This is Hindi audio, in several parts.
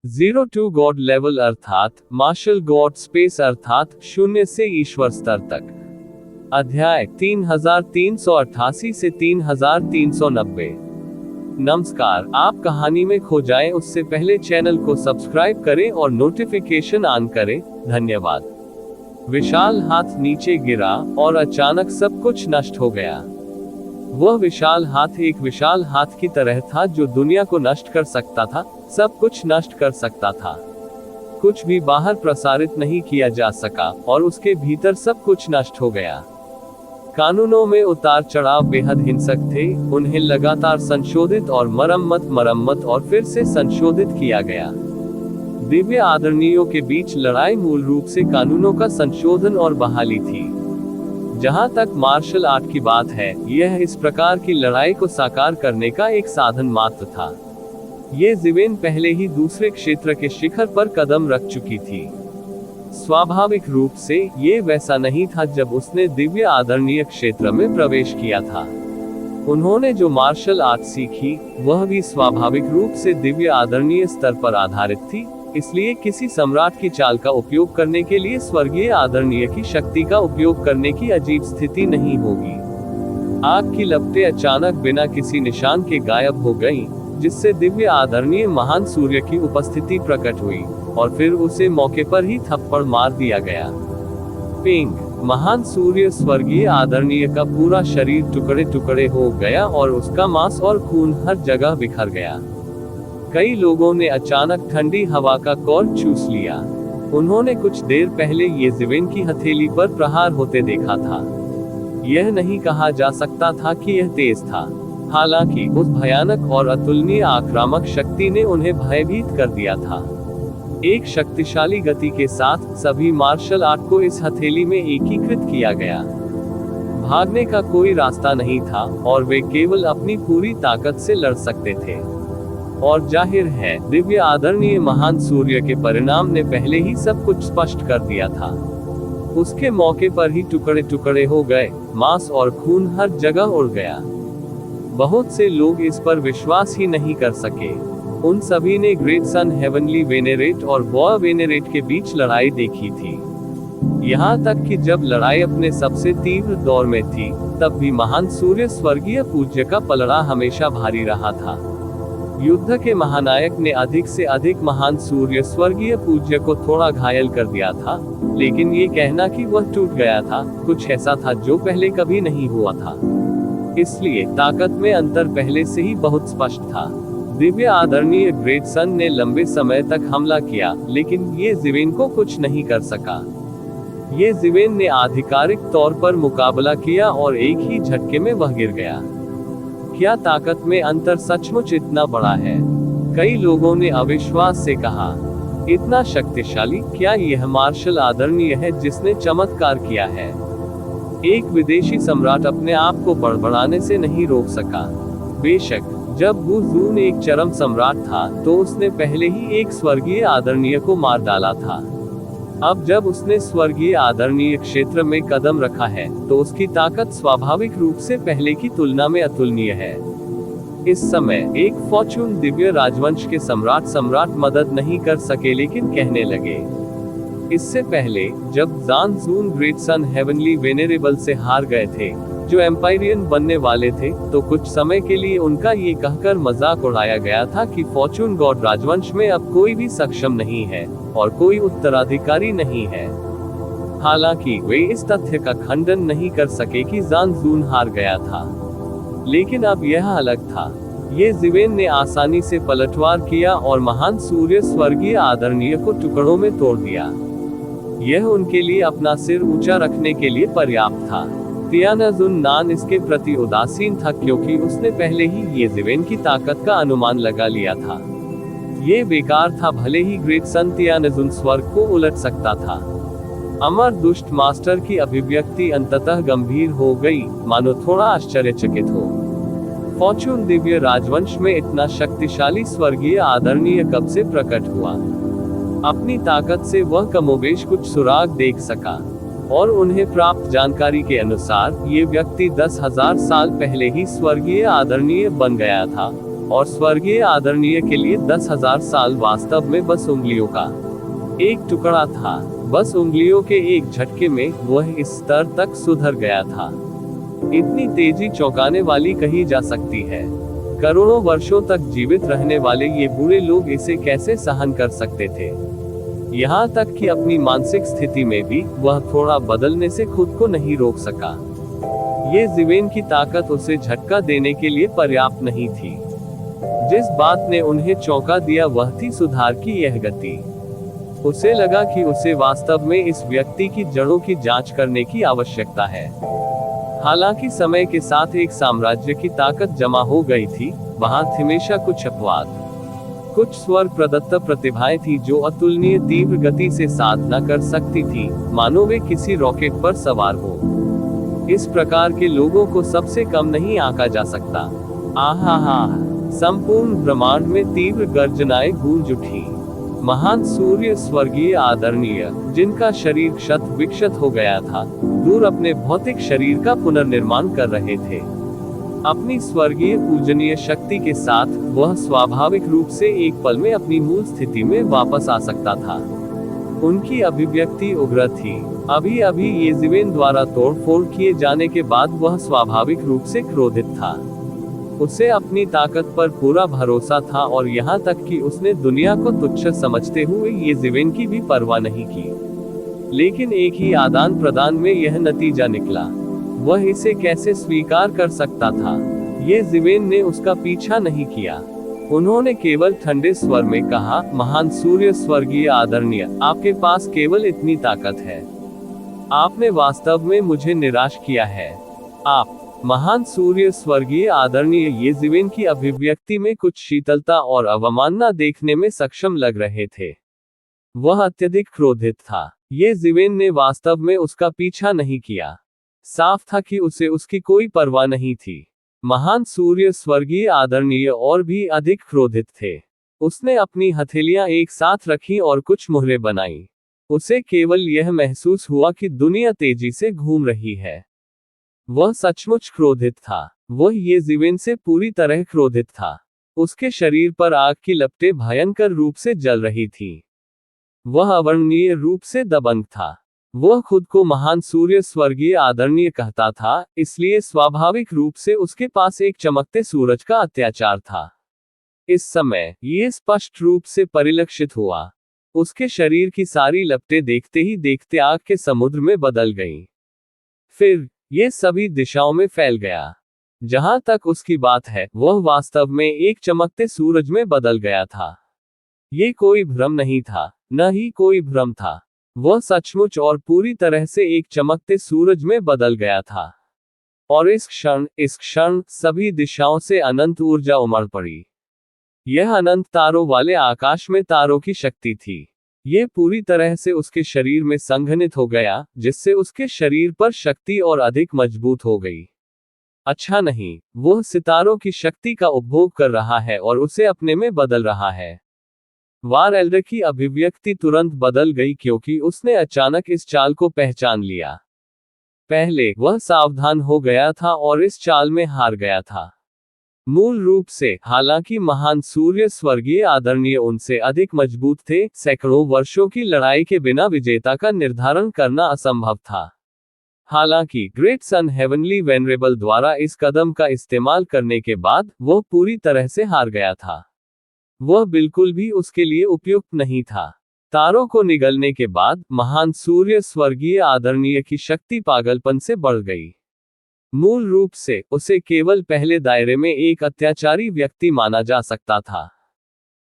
जीरो टू गॉड लेवल अर्थात मार्शल गॉड स्पेस अर्थात शून्य से ईश्वर स्तर तक। अध्याय 3388 से 3390। नमस्कार, आप कहानी में खो जाएं उससे पहले चैनल को सब्सक्राइब करें और नोटिफिकेशन ऑन करें। धन्यवाद। विशाल हाथ नीचे गिरा और अचानक सब कुछ नष्ट हो गया। वह विशाल हाथ एक विशाल हाथ की तरह था जो दुनिया को नष्ट कर सकता था, सब कुछ नष्ट कर सकता था। कुछ भी बाहर प्रसारित नहीं किया जा सका और उसके भीतर सब कुछ नष्ट हो गया। कानूनों में उतार चढ़ाव बेहद हिंसक थे, उन्हें लगातार संशोधित और मरम्मत और फिर से संशोधित किया गया। दिव्य आदरणीयों के बीच लड़ाई मूल रूप से कानूनों का संशोधन और बहाली थी। जहां तक मार्शल आर्ट की बात है, यह इस प्रकार की लड़ाई को साकार करने का एक साधन मात्र था। ये ज़िवेन पहले ही दूसरे क्षेत्र के शिखर पर कदम रख चुकी थी। स्वाभाविक रूप से ये वैसा नहीं था जब उसने दिव्य आदरणीय क्षेत्र में प्रवेश किया था। उन्होंने जो मार्शल आर्ट सीखी वह भी स्वाभाविक रूप से दिव्य आदरणीय स्तर पर आधारित थी, इसलिए किसी सम्राट की चाल का उपयोग करने के लिए स्वर्गीय आदरणीय की शक्ति का उपयोग करने की अजीब स्थिति नहीं होगी। आग की लपटें अचानक बिना किसी निशान के गायब हो गईं, जिससे दिव्य आदरणीय महान सूर्य की उपस्थिति प्रकट हुई और फिर उसे मौके पर ही थप्पड़ मार दिया गया। पिंग, महान सूर्य स्वर्गीय आदरणीय का पूरा शरीर टुकड़े टुकड़े हो गया और उसका मांस और खून हर जगह बिखर गया। कई लोगों ने अचानक ठंडी हवा का कौर चूस लिया। उन्होंने कुछ देर पहले ये ज़िवेन की हथेली पर प्रहार होते देखा था। यह नहीं कहा जा सकता था कि यह तेज था, हालांकि उस भयानक और अतुलनीय आक्रामक शक्ति ने उन्हें भयभीत कर दिया था। एक शक्तिशाली गति के साथ सभी मार्शल आर्ट को इस हथेली में एकीकृत किया गया। भागने का कोई रास्ता नहीं था और वे केवल अपनी पूरी ताकत से लड़ सकते थे। और जाहिर है, दिव्य आदरणीय महान सूर्य के परिणाम ने पहले ही सब कुछ स्पष्ट कर दिया था। उसके मौके पर ही टुकड़े टुकड़े हो गए, मांस और खून हर जगह उड़ गया। बहुत से लोग इस पर विश्वास ही नहीं कर सके। उन सभी ने ग्रेट सन हेवनली वेनेरेट और बॉय वेनेरेट के बीच लड़ाई देखी थी। यहाँ तक कि जब लड़ाई अपने सबसे तीव्र दौर में थी, तब भी महान सूर्य स्वर्गीय पूज्य का पलड़ा हमेशा भारी रहा था। युद्ध के महानायक ने अधिक से अधिक महान सूर्य स्वर्गीय पूज्य को थोड़ा घायल कर दिया था, लेकिन ये कहना कि वह टूट गया था, कुछ ऐसा था जो पहले कभी नहीं हुआ था। इसलिए ताकत में अंतर पहले से ही बहुत स्पष्ट था। दिव्य आदरणीय ग्रेट सन ने लंबे समय तक हमला किया, लेकिन ये ज़िवेन को कुछ नहीं कर सका। ये ज़िवेन ने आधिकारिक तौर पर मुकाबला किया और एक ही झटके में वह गिर गया। क्या ताकत में अंतर सचमुच इतना बड़ा है? कई लोगों ने अविश्वास से कहा, इतना शक्तिशाली? क्या यह मार्शल आदरणीय है जिसने चमत्कार किया है? एक विदेशी सम्राट अपने आप को बड़बड़ाने से नहीं रोक सका। बेशक, जब वू जून एक चरम सम्राट था तो उसने पहले ही एक स्वर्गीय आदरणीय को मार डाला था। अब जब उसने स्वर्गीय आदरणीय क्षेत्र में कदम रखा है तो उसकी ताकत स्वाभाविक रूप से पहले की तुलना में अतुलनीय है। इस समय एक फॉर्चून दिव्य राजवंश के सम्राट मदद नहीं कर सके, लेकिन कहने लगे। इससे पहले जब ज़ान जून ग्रेट सन हेवनली वेनेरेबल से हार गए थे, जो एम्पायरियन बनने वाले थे, तो कुछ समय के लिए उनका ये कहकर मजाक उड़ाया गया था कि फॉर्चून गॉड राजवंश में अब कोई भी सक्षम नहीं है और कोई उत्तराधिकारी नहीं है। हालांकि वे इस तथ्य का खंडन नहीं कर सके कि ज़ान जून हार गया था। लेकिन अब यह अलग था। ये ज़िवेन ने आसानी से पलटवार किया और महान सूर्य स्वर्गीय आदरणीय को टुकड़ों में तोड़ दिया। यह उनके लिए अपना सिर ऊंचा रखने के लिए पर्याप्त था। तियानाजुन नान इसके प्रति उदासीन था, क्योंकि उसने पहले ही ये ज़िवेन की ताकत का अनुमान लगा लिया था। ये बेकार था, भले ही ग्रेट सन तियानाजुन स्वर्ग को उलट सकता था। अमर दुष्ट मास्टर की अभिव्यक्ति अंततः गंभीर हो गई, मानो थोड़ा आश्चर्यचकित हो। फॉर्चून दिव्य राजवंश में इतना शक्तिशाली स्वर्गीय आदरणीय कब से प्रकट हुआ? अपनी ताकत से वह कमोबेश कुछ सुराग देख सका, और उन्हें प्राप्त जानकारी के अनुसार ये व्यक्ति 10,000 साल पहले ही स्वर्गीय आदरणीय बन गया था, और स्वर्गीय आदरणीय के लिए 10,000 साल वास्तव में बस उंगलियों का एक टुकड़ा था। बस उंगलियों के एक झटके में वह इस स्तर तक सुधर गया था। इतनी तेजी चौंकाने वाली कही जा सकती है। करोड़ों वर्षों तक जीवित रहने वाले ये बूढ़े लोग इसे कैसे सहन कर सकते थे। यहाँ तक कि अपनी मानसिक स्थिति में भी वह थोड़ा बदलने से खुद को नहीं रोक सका। ये जीवन की ताकत उसे झटका देने के लिए पर्याप्त नहीं थी। जिस बात ने उन्हें चौंका दिया वह थी सुधार की यह गति। उसे लगा कि उसे वास्तव में इस व्यक्ति की जड़ों की जांच करने की आवश्यकता है। हालांकि समय के साथ एक साम्राज्य की ताकत जमा हो गई थी, वहां हमेशा कुछ अपवाद, कुछ स्वर्ग प्रदत्त प्रतिभाएं थी जो अतुलनीय तीव्र गति से साधना कर सकती थी, मानो वे किसी रॉकेट पर सवार हो। इस प्रकार के लोगों को सबसे कम नहीं आंका जा सकता। आहा, संपूर्ण ब्रह्मांड में तीव्र गर्जनाएं गूंज उठी। महान सूर्य स्वर्गीय आदरणीय, जिनका शरीर क्षत विक्षत हो गया था, दूर अपने भौतिक शरीर का पुनर्निर्माण कर रहे थे। अपनी स्वर्गीय पूजनीय शक्ति के साथ वह स्वाभाविक रूप से एक पल में अपनी मूल स्थिति में वापस आ सकता था। उनकी अभिव्यक्ति उग्र थी। अभी अभी ये जीवन द्वारा तोड़फोड़ किए जाने के बाद वह स्वाभाविक रूप से क्रोधित था। उसे अपनी ताकत पर पूरा भरोसा था और यहाँ तक कि उसने दुनिया को तुच्छ समझते हुए ये जीवन की भी परवाह नहीं की। लेकिन एक ही आदान प्रदान में यह नतीजा निकला। वह इसे कैसे स्वीकार कर सकता था। ये जीवन ने उसका पीछा नहीं किया। उन्होंने केवल ठंडे स्वर में कहा, महान सूर्य स्वर्गीय आदरणीय, आपके पास केवल इतनी ताकत है। आपने वास्तव में मुझे निराश किया है। आप, महान सूर्य स्वर्गीय आदरणीय, ये जीवन की अभिव्यक्ति में कुछ शीतलता और अवमानना देखने में सक्षम लग रहे थे। वह अत्यधिक क्रोधित था। ये जीवन ने वास्तव में उसका पीछा नहीं किया। साफ था कि उसे उसकी कोई परवाह नहीं थी। महान सूर्य स्वर्गीय आदरणीय और भी अधिक क्रोधित थे। उसने अपनी हथेलियां एक साथ रखी और कुछ मुहरें बनाई। उसे केवल यह महसूस हुआ कि दुनिया तेजी से घूम रही है। वह सचमुच क्रोधित था। वह ये जीवन से पूरी तरह क्रोधित था। उसके शरीर पर आग की लपटें भयंकर रूप से जल रही थी। वह अवर्णनीय रूप से दबंग था। वह खुद को महान सूर्य स्वर्गीय आदरणीय कहता था, इसलिए स्वाभाविक रूप से उसके पास एक चमकते सूरज का अत्याचार था। इस समय यह स्पष्ट रूप से परिलक्षित हुआ। उसके शरीर की सारी लपटें देखते ही देखते आग के समुद्र में बदल गईं। फिर यह सभी दिशाओं में फैल गया। जहां तक उसकी बात है, वह वास्तव में एक चमकते सूरज में बदल गया था। ये कोई भ्रम नहीं था, न ही कोई भ्रम था। वह सचमुच और पूरी तरह से एक चमकते सूरज में बदल गया था। और इस क्षण सभी दिशाओं से अनंत ऊर्जा उमड़ पड़ी। यह अनंत तारों वाले आकाश में तारों की शक्ति थी। यह पूरी तरह से उसके शरीर में संघनित हो गया, जिससे उसके शरीर पर शक्ति और अधिक मजबूत हो गई। अच्छा नहीं, वह सितारों की शक्ति का उपभोग कर रहा है और उसे अपने में बदल रहा है। वार एल्डर की अभिव्यक्ति तुरंत बदल गई क्योंकि उसने अचानक इस चाल को पहचान लिया। पहले वह सावधान हो गया था और इस चाल में हार गया था। मूल रूप से, हालांकि महान सूर्य स्वर्गीय आदरणीय उनसे अधिक मजबूत थे, सैकड़ों वर्षों की लड़ाई के बिना विजेता का निर्धारण करना असंभव था। हालांकि ग्रेट सन हेवनली वेनरेबल द्वारा इस कदम का इस्तेमाल करने के बाद वह पूरी तरह से हार गया था। वह बिल्कुल भी उसके लिए उपयुक्त नहीं था। तारों को निगलने के बाद महान सूर्य स्वर्गीय आदरणीय की शक्ति पागलपन से बढ़ गई। मूल रूप से उसे केवल पहले दायरे में एक अत्याचारी व्यक्ति माना जा सकता था,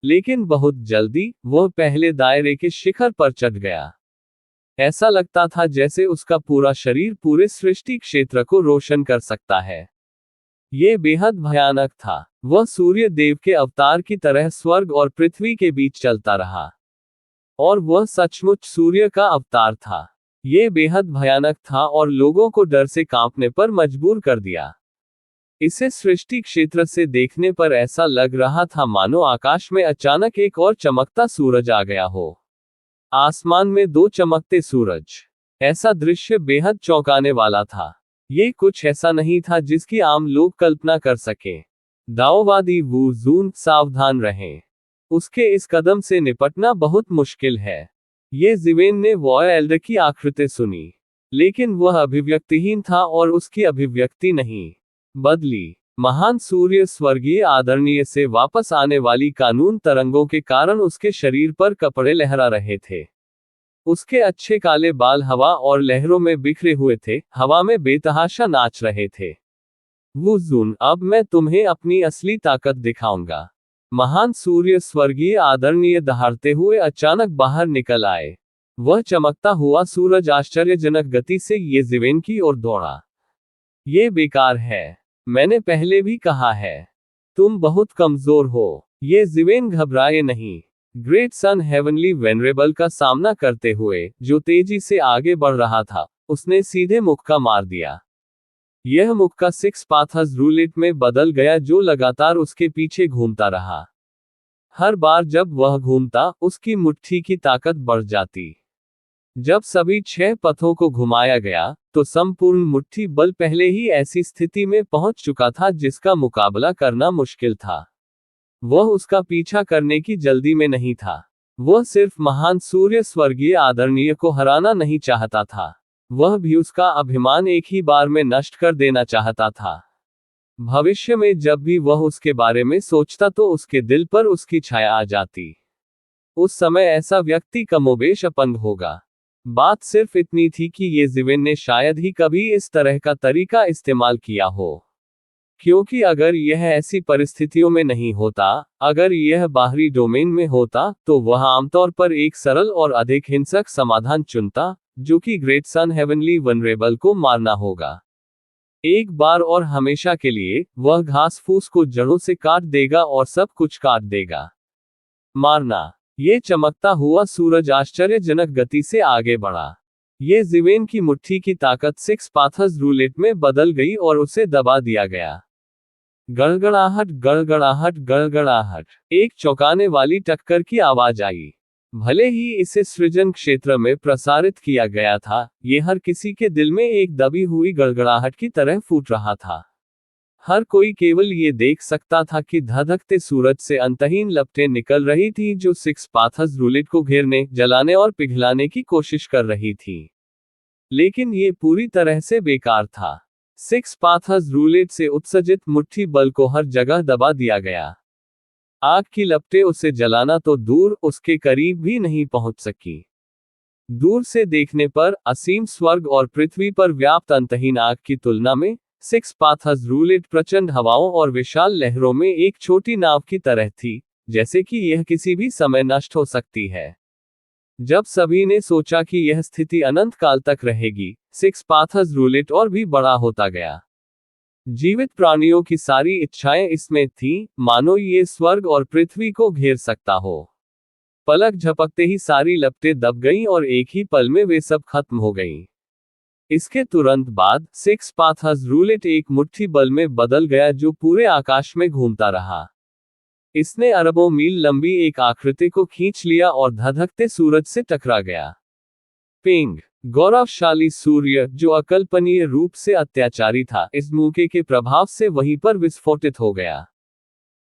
लेकिन बहुत जल्दी वह पहले दायरे के शिखर पर चढ़ गया। ऐसा लगता था जैसे उसका पूरा शरीर पूरे सृष्टि क्षेत्र को रोशन कर सकता है। ये बेहद भयानक था। वह सूर्य देव के अवतार की तरह स्वर्ग और पृथ्वी के बीच चलता रहा, और वह सचमुच सूर्य का अवतार था। ये बेहद भयानक था और लोगों को डर से कांपने पर मजबूर कर दिया। इसे सृष्टि क्षेत्र से देखने पर ऐसा लग रहा था मानो आकाश में अचानक एक और चमकता सूरज आ गया हो। आसमान में दो चमकते सूरज। ऐसा दृश्य बेहद चौंकाने वाला था। ये कुछ ऐसा नहीं था जिसकी आम लोग कल्पना कर सके। दाओवादी वू जून, सावधान रहें। उसके इस कदम से निपटना बहुत मुश्किल है। ये जिवेन ने वॉयल्ड की आकृति सुनी, लेकिन वह अभिव्यक्तिहीन था और उसकी अभिव्यक्ति नहीं बदली। महान सूर्य स्वर्गीय आदरणीय से वापस आने वाली कानून तरंगों के कारण उसके शरीर पर कपड़े लहरा रहे थे। उसके अच्छे काले बाल हवा और लहरों में बिखरे हुए थे, हवा में बेतहाशा नाच रहे थे। वू जून, अब मैं तुम्हें अपनी असली ताकत दिखाऊंगा। महान सूर्य स्वर्गीय आदरणीय दहाड़ते हुए अचानक बाहर निकल आए। वह चमकता हुआ सूरज आश्चर्यजनक गति से ये जिवेन की ओर दौड़ा। ये बेकार है, मैंने पहले भी कहा है, तुम बहुत कमजोर हो। ये जिवेन घबराए नहीं। ग्रेट सन हेवनली वेनरेबल का सामना करते हुए, जो तेजी से आगे बढ़ रहा था, उसने सीधे मुक्का मार दिया। यह मुक्का सिक्स पाथर्स रूलेट में बदल गया, जो लगातार उसके पीछे घूमता रहा। हर बार जब वह घूमता, उसकी मुट्ठी की ताकत बढ़ जाती। जब सभी 6 पथों को घुमाया गया, तो संपूर्ण मुट्ठी बल पहले ही ऐसी स्थिति में पहुंच चुका था जिसका मुकाबला करना मुश्किल था। वह उसका पीछा करने की जल्दी में नहीं था। वह सिर्फ महान सूर्य स्वर्गीय आदरणीय को हराना नहीं चाहता था, वह भी उसका अभिमान एक ही बार में नष्ट कर देना चाहता था। भविष्य में जब भी वह उसके बारे में सोचता तो उसके दिल पर उसकी छाया आ जाती। उस समय ऐसा व्यक्ति कमोबेश अपंग होगा। बात सिर्फ इतनी थी कि ये जिवेन ने शायद ही कभी इस तरह का तरीका इस्तेमाल किया हो। क्योंकि अगर यह ऐसी परिस्थितियों में नहीं होता, अगर यह बाहरी डोमेन में होता, तो वह आमतौर पर एक सरल और अधिक हिंसक समाधान चुनता, जो कि ग्रेट सन हेवनली वनरेबल को मारना होगा। एक बार और हमेशा के लिए, वह घास फूस को जड़ों से काट देगा और सब कुछ काट देगा। मारना। ये चमकता हुआ सूरज आश्चर्यजनक गति से आगे बढ़ा। ये जिवेन की मुट्ठी की ताकत सिक्स पाथर्स रूलेट में बदल गई और उसे दबा दिया गया। गड़गड़ाहट, गड़गड़ाहट, गड़गड़ाहट। एक चौंकाने वाली टक्कर की आवाज आई। भले ही इसे सृजन क्षेत्र में प्रसारित किया गया था, ये हर किसी के दिल में एक दबी हुई गड़गड़ाहट की तरह फूट रहा था। हर कोई केवल ये देख सकता था कि धधकते सूरज से अंतहीन लपटें निकल रही थी, जो सिक्स पाथर्स रूलेट को घेरने, जलाने और पिघलाने की कोशिश कर रही थी। लेकिन ये पूरी तरह से बेकार था। सिक्स पाथर्स रूलेट से उत्सर्जित मुट्ठी बल को हर जगह दबा दिया गया। आग की लपटें उसे जलाना तो दूर, उसके करीब भी नहीं पहुंच सकी। दूर से देखने पर, असीम स्वर्ग और पृथ्वी पर व्याप्त अंतहीन आग की तुलना में, सिक्स पाथर्स रूलेट प्रचंड हवाओं और विशाल लहरों में एक छोटी नाव की तरह थी, जैसे कि यह किसी भी समय नष्ट हो सकती है। जब सभी ने सोचा कि यह स्थिति अनंत काल तक रहेगी, सिक्स पाथर्स रूलेट और भी बड़ा होता गया। जीवित प्राणियों की सारी इच्छाएं इसमें थीं, मानो ये स्वर्ग और पृथ्वी को घेर सकता हो। पलक झपकते ही सारी लपटें दब गईं और एक ही पल में वे सब खत्म हो गईं। इसके तुरंत बाद, सिक्स पाथर्स रूलेट एक मुट्ठी बल में बदल गया, जो पूरे आकाश में घूमता रहा। इसने अरबों मील लंबी एक आकृति को खींच लिया और धधकते सूरज से टकरा गया। पिंग। गौरवशाली सूर्य, जो अकल्पनीय रूप से अत्याचारी था, इस मौके के प्रभाव से वहीं पर विस्फोटित हो गया।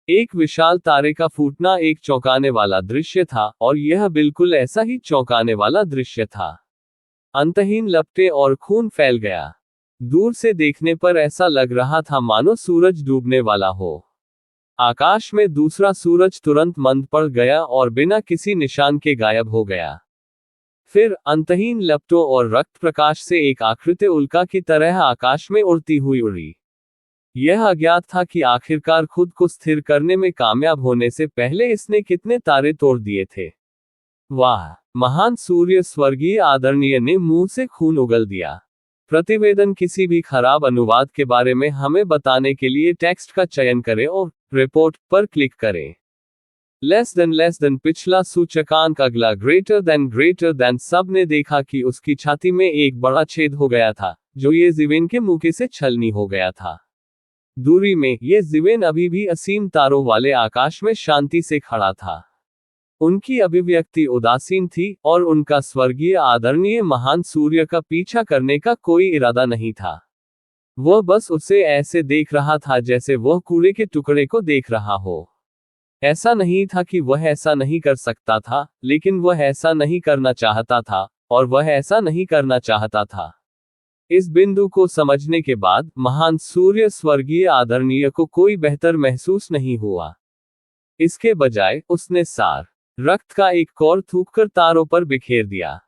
एक विशाल तारे का फूटना एक चौंकाने वाला दृश्य था, और यह बिल्कुल ऐसा ही चौंकाने वाला दृश्य था। अंतहीन लपटें और खून फैल गया। दूर से देखने पर ऐसा लग रहा था मानो सूरज डूबने वाला हो। आकाश में दूसरा सूरज तुरंत मंद पड़ गया और बिना किसी निशान के गायब हो गया। फिर, अंतहीन लपटों और रक्त प्रकाश से एक आकृति उल्का की तरह आकाश में उड़ती हुई उड़ी। यह अज्ञात था कि आखिरकार खुद को स्थिर करने में कामयाब होने से पहले इसने कितने तारे तोड़ दिए थे। वाह! महान सूर्य स्वर्गीय आदरणीय ने मुंह से खून उगल दिया। प्रतिवेदन किसी भी खराब अनुवाद के बारे में हमें बताने के लिए टेक्स्ट का चयन करें और रिपोर्ट पर क्लिक करें। लेस देन पिछला सूचकांक, अगला ग्रेटर देन। सब ने देखा कि उसकी छाती में एक बड़ा छेद हो गया था, जो ये जिवेन के मुंह से छलनी हो गया था। दूरी में, ये जिवेन अभी भी असीम तारों वाले आकाश में शांति से खड़ा था। उनकी अभिव्यक्ति उदासीन थी, और उनका स्वर्गीय आदरणीय महान सूर्य का पीछा करने का कोई इरादा नहीं था। वह बस उसे ऐसे देख रहा था जैसे वह कूड़े के टुकड़े को देख रहा हो। ऐसा नहीं था कि वह ऐसा नहीं कर सकता था, लेकिन वह ऐसा नहीं करना चाहता था, और वह ऐसा नहीं करना चाहता था। इस बिंदु को समझने के बाद महान सूर्य स्वर्गीय आदरणीय को कोई बेहतर महसूस नहीं हुआ। इसके बजाय उसने सार रक्त का एक कौर थूककर तारों पर बिखेर दिया।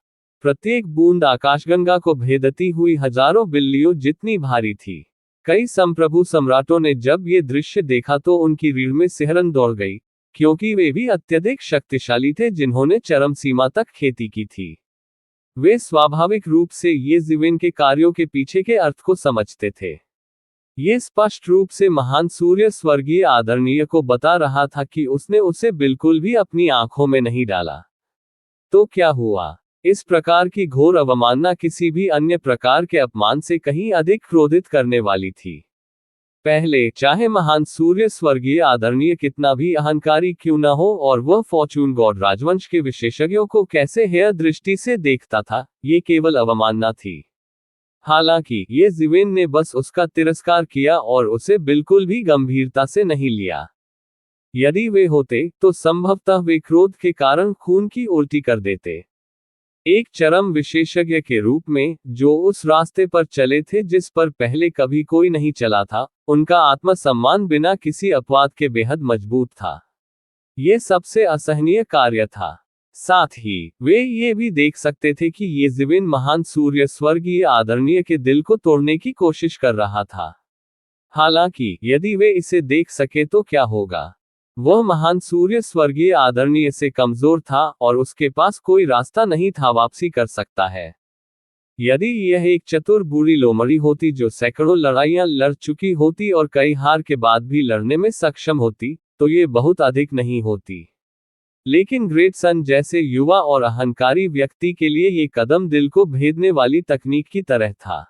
प्रत्येक बूंद आकाशगंगा को भेदती हुई हजारों बिल्लियों जितनी भारी थी। कई संप्रभु सम्राटों ने जब ये दृश्य देखा तो उनकी रीढ़ में सिहरन दौड़ गई, क्योंकि वे भी अत्यधिक शक्तिशाली थे जिन्होंने चरम सीमा तक खेती की थी। वे स्वाभाविक रूप से ये जीवन के कार्यों के पीछे के अर्थ को समझते थे। ये स्पष्ट रूप से महान सूर्य स्वर्गीय आदरणीय को बता रहा था कि उसने उसे बिल्कुल भी अपनी आंखों में नहीं डाला। तो क्या हुआ? इस प्रकार की घोर अवमानना किसी भी अन्य प्रकार के अपमान से कहीं अधिक क्रोधित करने वाली थी। पहले, चाहे महान सूर्य स्वर्गीय आदरणीय कितना भी अहंकारी क्यों न हो और वह फॉर्चून गॉड राजवंश के विशेषज्ञों को कैसे हेय दृष्टि से देखता था, ये केवल अवमानना थी। हालांकि ये जीवेन ने बस उसका तिरस्कार किया और उसे बिल्कुल भी गंभीरता से नहीं लिया। यदि वे होते तो संभवतः वे क्रोध के कारण खून की उल्टी कर देते। एक चरम विशेषज्ञ के रूप में, जो उस रास्ते पर चले थे जिस पर पहले कभी कोई नहीं चला था, उनका आत्मसम्मान बिना किसी अपवाद के बेहद मजबूत था। ये सबसे असहनीय कार्य था। साथ ही वे ये भी देख सकते थे कि ये जीवन महान सूर्य स्वर्गीय आदरणीय के दिल को तोड़ने की कोशिश कर रहा था। हालांकि यदि वे इसे देख सके तो क्या होगा? वह महान सूर्य स्वर्गीय आदरणीय से कमजोर था और उसके पास कोई रास्ता नहीं था वापसी कर सकता है। यदि यह एक चतुर बूढ़ी लोमड़ी होती जो सैकड़ों लड़ाइयां लड़ चुकी होती और कई हार के बाद भी लड़ने में सक्षम होती, तो ये बहुत अधिक नहीं होती। लेकिन ग्रेट सन जैसे युवा और अहंकारी व्यक्ति के लिए ये कदम दिल को भेदने वाली तकनीक की तरह था।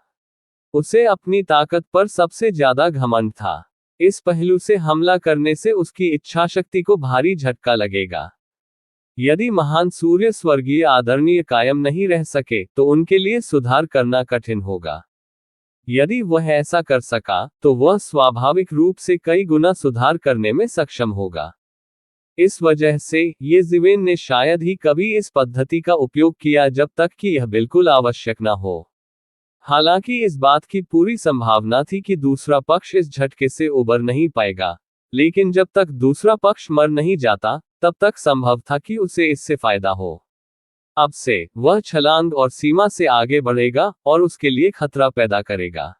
उसे अपनी ताकत पर सबसे ज्यादा घमंड था। इस पहलू से हमला करने से उसकी इच्छाशक्ति को भारी झटका लगेगा। यदि महान सूर्य स्वर्गीय आदरणीय कायम नहीं रह सके तो उनके लिए सुधार करना कठिन होगा। यदि वह ऐसा कर सका तो वह स्वाभाविक रूप से कई गुना सुधार करने में सक्षम होगा। इस वजह से ये जीवेन ने शायद ही कभी इस पद्धति का उपयोग किया जब तक कि यह बिल्कुल आवश्यक न हो। हालांकि इस बात की पूरी संभावना थी कि दूसरा पक्ष इस झटके से उबर नहीं पाएगा, लेकिन जब तक दूसरा पक्ष मर नहीं जाता तब तक संभव था कि उसे इससे फायदा हो। अब से वह छलांग और सीमा से आगे बढ़ेगा और उसके लिए खतरा पैदा करेगा।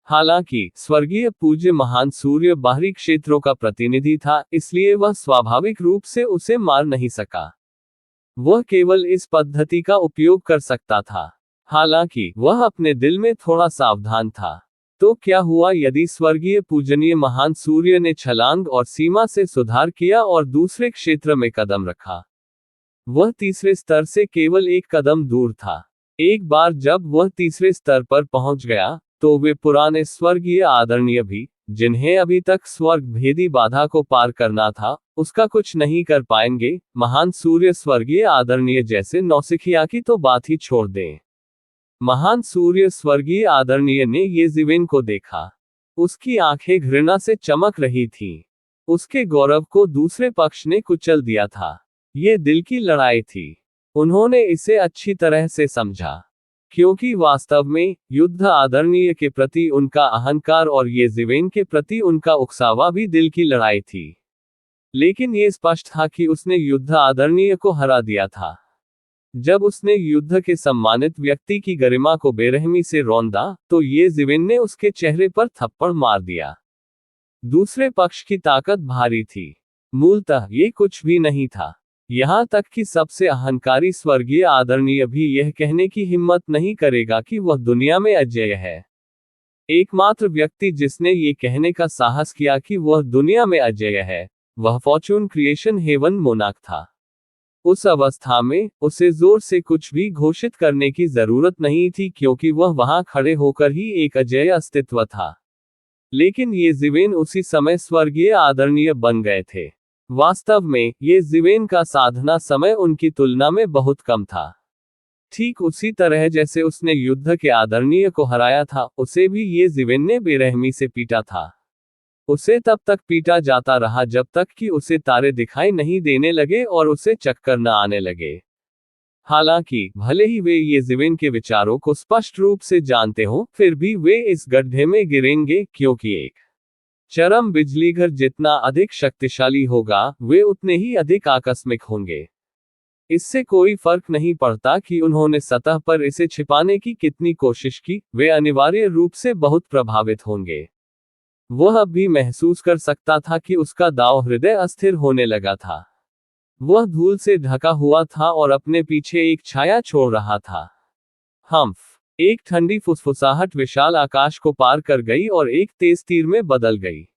हालांकि स्वर्गीय पूज्य महान सूर्य बाहरी क्षेत्रों का प्रतिनिधि था, इसलिए वह स्वाभाविक रूप से उसे मार नहीं सका। वह केवल इस पद्धति का उपयोग कर सकता था। हालांकि वह अपने दिल में थोड़ा सावधान था। तो क्या हुआ यदि स्वर्गीय पूजनीय महान सूर्य ने छलांग और सीमा से सुधार किया और दूसरे क्षेत्र में कदम रखा? वह तीसरे स्तर से केवल एक कदम दूर था। एक बार जब वह तीसरे स्तर पर पहुंच गया तो वे पुराने स्वर्गीय आदरणीय भी, जिन्हें अभी तक स्वर्ग भेदी बाधा को पार करना था, उसका कुछ नहीं कर पाएंगे। महान सूर्य स्वर्गीय आदरणीय जैसे नौसिखिया की तो बात ही छोड़ दें। महान सूर्य स्वर्गीय आदरणीय ने ये जीवेन को देखा। उसकी आंखें घृणा से चमक रही थीं। उसके गौरव को दूसरे पक्ष ने कुचल दिया था। ये दिल की लड़ाई थी। उन्होंने इसे अच्छी तरह से समझा, क्योंकि वास्तव में युद्ध आदरणीय के प्रति उनका अहंकार और ये जीवेन के प्रति उनका उकसावा भी दिल की लड़ाई थी। लेकिन ये स्पष्ट था कि उसने युद्ध आदरणीय को हरा दिया था। जब उसने युद्ध के सम्मानित व्यक्ति की गरिमा को बेरहमी से रौंदा तो ये जीवेन ने उसके चेहरे पर थप्पड़ मार दिया। दूसरे पक्ष की ताकत भारी थी। मूलतः ये कुछ भी नहीं था। यहां तक कि सबसे अहंकारी स्वर्गीय आदरणीय भी यह कहने की हिम्मत नहीं करेगा कि वह दुनिया में अजेय है। एकमात्र व्यक्ति जिसने ये कहने का साहस किया कि वह दुनिया में अजेय है, वह फॉर्चून क्रिएशन हेवन मोनार्क था। उस अवस्था में उसे जोर से कुछ भी घोषित करने की जरूरत नहीं थी, क्योंकि वह वहां खड़े होकर ही एक अजेय अस्तित्व था। लेकिन ये जीवेन उसी समय स्वर्गीय आदरणीय बन गए थे। वास्तव में ये जीवेन का साधना समय उनकी तुलना में बहुत कम था। ठीक उसी तरह जैसे उसने युद्ध के आदरणीय को हराया था, उसे भी ये जिवेन ने बेरहमी से पीटा था। उसे तब तक पीटा जाता रहा जब तक कि उसे तारे दिखाई नहीं देने लगे और उसे चक्कर न आने लगे। हालांकि भले ही वे ये जिवेन के विचारों को स्पष्ट रूप से जानते हों, फिर भी वे इस गड्ढे में गिरेंगे, क्योंकि एक चरम बिजलीघर जितना अधिक शक्तिशाली होगा, वे उतने ही अधिक आकस्मिक होंगे। इससे कोई फर्क नहीं पड़ता कि उन्होंने सतह पर इसे छिपाने की कितनी कोशिश की, वे अनिवार्य रूप से बहुत प्रभावित होंगे। वह अब भी महसूस कर सकता था कि उसका दांव हृदय अस्थिर होने लगा था। वह धूल से ढका हुआ था और अपने पीछे एक छाया छोड़ रहा था। हम्फ! एक ठंडी फुसफुसाहट विशाल आकाश को पार कर गई और एक तेज तीर में बदल गई।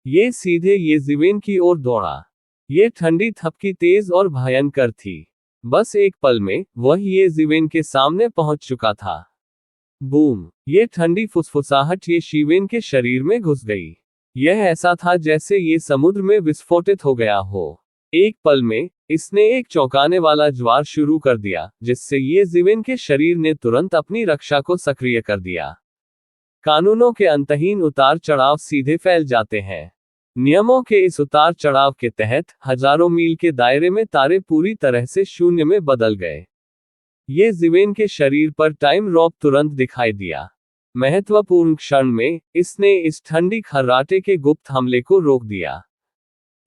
ये सीधे ये जिवेन की ओर दौड़ा। ये ठंडी थपकी तेज और भयंकर थी। बस एक पल में वह ये जिवेन के सामने पहुंच चुका था। बूम! ये ठंडी फुसफुसाहट ये शिवेन के शरीर में घुस गई। यह ऐसा था जैसे ये समुद्र में विस्फोटित हो गया हो। एक पल में इसने एक चौंकाने वाला ज्वार शुरू कर दिया, जिससे ये जिवेन के शरीर ने तुरंत अपनी रक्षा को सक्रिय कर दिया। कानूनों के अंतहीन उतार चढ़ाव सीधे फैल जाते हैं। नियमों के इस उतार चढ़ाव के तहत हजारों मील के दायरे में तारे पूरी तरह से शून्य में बदल गए। ये जिवेन के शरीर पर टाइम रॉप तुरंत दिखाई दिया। महत्वपूर्ण क्षण में इसने इस ठंडी खर्राटे के गुप्त हमले को रोक दिया।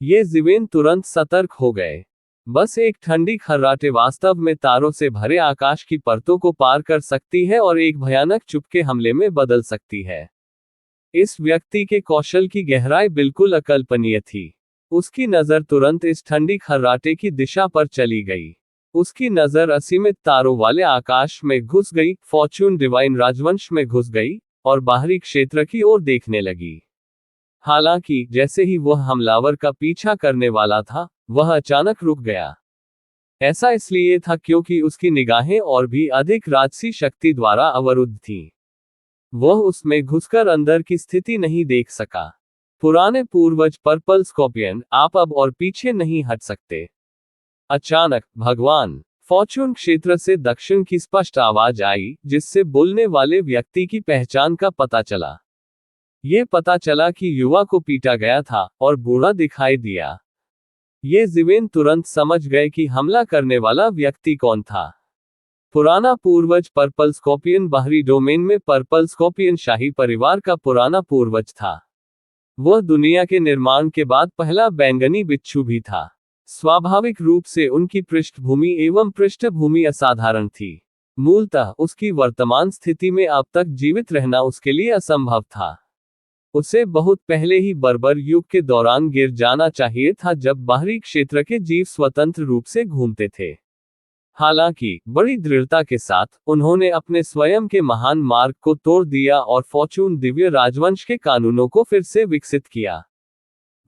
ये जिवेन तुरंत सतर्क हो गए। बस एक ठंडी खर्राटे वास्तव में तारों से भरे आकाश की परतों को पार कर सकती है और एक भयानक चुपके हमले में बदल सकती है। इस व्यक्ति के कौशल की गहराई बिल्कुल अकल्पनीय थी। उसकी नजर तुरंत इस ठंडी खर्राटे की दिशा पर चली गई। उसकी नजर असीमित तारों वाले आकाश में घुस गई, फॉर्चून डिवाइन राजवंश में घुस गई, और बाहरी क्षेत्र की ओर देखने लगी। हालांकि जैसे ही वह हमलावर का पीछा करने वाला था, वह अचानक रुक गया। ऐसा इसलिए था क्योंकि उसकी निगाहें और भी अधिक राजसी शक्ति द्वारा अवरुद्ध थीं। वह उसमें घुसकर अंदर की स्थिति नहीं देख सका। पुराने पूर्वज पर्पल स्कॉर्पियन, आप अब और पीछे नहीं हट सकते। अचानक भगवान फॉर्चून क्षेत्र से दक्षिण की स्पष्ट आवाज आई, जिससे बोलने वाले व्यक्ति की पहचान का पता चला। ये पता चला कि युवा को पीटा गया था और बूढ़ा दिखाई दिया। ये जिवेन तुरंत समझ गए कि हमला करने वाला व्यक्ति कौन था। पुराना पूर्वज पर्पल स्कॉर्पियन बाहरी डोमेन में पर्पल स्कॉर्पियन शाही परिवार का पुराना पूर्वज था। वह दुनिया के निर्माण के बाद पहला बैंगनी बिच्छू भी था। स्वाभाविक रूप से उनकी पृष्ठभूमि एवं पृष्ठभूमि असाधारण थी। मूलतः उसकी वर्तमान स्थिति में अब तक जीवित रहना उसके लिए असंभव था। उसे बहुत पहले ही बर्बर युग के दौरान गिर जाना चाहिए था, जब बाहरी क्षेत्र के जीव स्वतंत्र रूप से घूमते थे। हालांकि बड़ी दृढ़ता के साथ उन्होंने अपने स्वयं के महान मार्ग को तोड़ दिया और फॉर्चून दिव्य राजवंश के कानूनों को फिर से विकसित किया।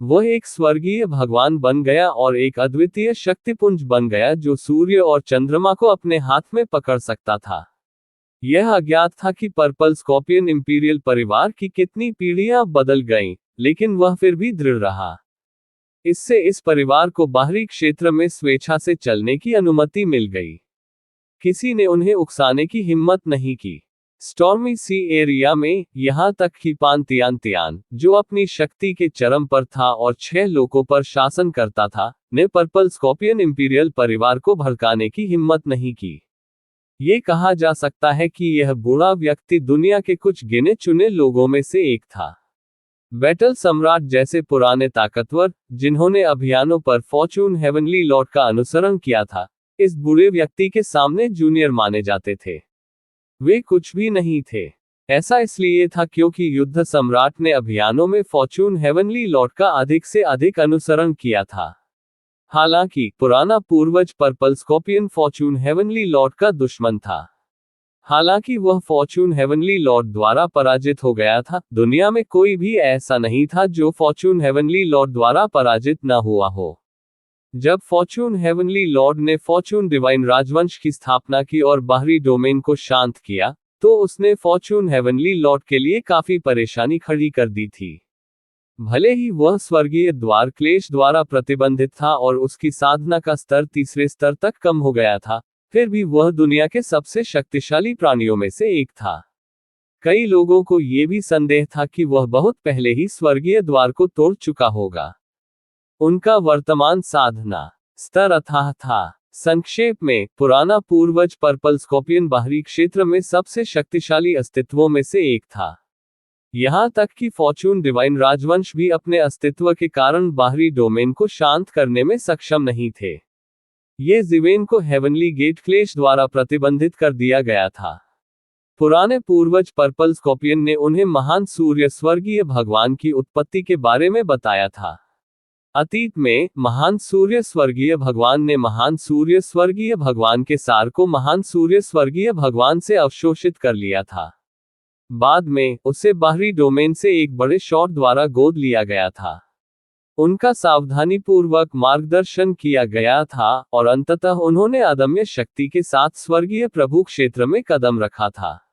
वह एक स्वर्गीय भगवान बन गया और एक अद्वितीय शक्तिपुंज बन गया जो सूर्य और चंद्रमा को अपने हाथ में पकड़ सकता था। यह अज्ञात था कि पर्पल स्कॉर्पियन इंपीरियल परिवार की कितनी पीढ़ियां बदल गईं, लेकिन वह फिर भी दृढ़ रहा। इससे इस परिवार को बाहरी क्षेत्र में स्वेच्छा से चलने की अनुमति मिल गई। किसी ने उन्हें उकसाने की हिम्मत नहीं की। स्टॉर्मी सी एरिया में, यहां तक कि पांतियान, जो अपनी शक्ति के चरम पर था और 6 लोगों पर शासन करता था, ने पर्पल स्कॉर्पियन इंपीरियल परिवार को भड़काने की हिम्मत नहीं की। ये कहा जा सकता है कि यह बूढ़ा व्यक्ति दुनिया के कुछ गिने चुने लोगों में से एक था। बैटल सम्राट जैसे पुराने ताकतवर, जिन्होंने अभियानों पर फॉर्चून हेवनली लॉर्ड का अनुसरण किया था, इस बूढ़े व्यक्ति के सामने जूनियर माने जाते थे। वे कुछ भी नहीं थे। ऐसा इसलिए था क्योंकि युद्ध सम्राट ने अभियानों में फॉर्चून हेवनली लॉर्ड का अधिक से अधिक अनुसरण किया था। हालांकि पुराना पूर्वज purple scorpion Fortune heavenly Lord का दुश्मन था। हालांकि वह फॉर्चून हेवनली लॉर्ड द्वारा पराजित हो गया था, दुनिया में कोई भी ऐसा नहीं था जो फॉर्चून हेवनली लॉर्ड द्वारा पराजित न हुआ हो। जब फॉर्चून हेवनली लॉर्ड ने फॉर्चून डिवाइन राजवंश की स्थापना की और बाहरी डोमेन को शांत किया, तो उसने फॉर्चून हेवनली लॉर्ड के लिए काफी परेशानी खड़ी कर दी थी। भले ही वह स्वर्गीय द्वार क्लेश द्वारा प्रतिबंधित था और उसकी साधना का स्तर तीसरे स्तर तक कम हो गया था, फिर भी वह दुनिया के सबसे शक्तिशाली प्राणियों में से एक था। कई लोगों को ये भी संदेह था कि वह बहुत पहले ही स्वर्गीय द्वार को तोड़ चुका होगा। उनका वर्तमान साधना स्तर अथाह था। संक्षेप में, पुराना पूर्वज पर्पल स्कॉर्पियन बाहरी क्षेत्र में सबसे शक्तिशाली अस्तित्वों में से एक था। यहां तक कि फॉर्चून डिवाइन राजवंश भी अपने अस्तित्व के कारण बाहरी डोमेन को शांत करने में सक्षम नहीं थे। ये जीवेन को हेवनली गेट क्लेश द्वारा प्रतिबंधित कर दिया गया था। पुराने पूर्वज पर्पल स्कॉर्पियन ने उन्हें महान सूर्य स्वर्गीय भगवान की उत्पत्ति के बारे में बताया था। अतीत में, महान सूर्य स्वर्गीय भगवान ने महान सूर्य स्वर्गीय भगवान के सार को महान सूर्य स्वर्गीय भगवान से अवशोषित कर लिया था। बाद में, उसे बाहरी डोमेन से एक बड़े शॉट द्वारा गोद लिया गया था। उनका सावधानीपूर्वक मार्गदर्शन किया गया था, और अंततः उन्होंने अदम्य शक्ति के साथ स्वर्गीय प्रभु क्षेत्र में कदम रखा था।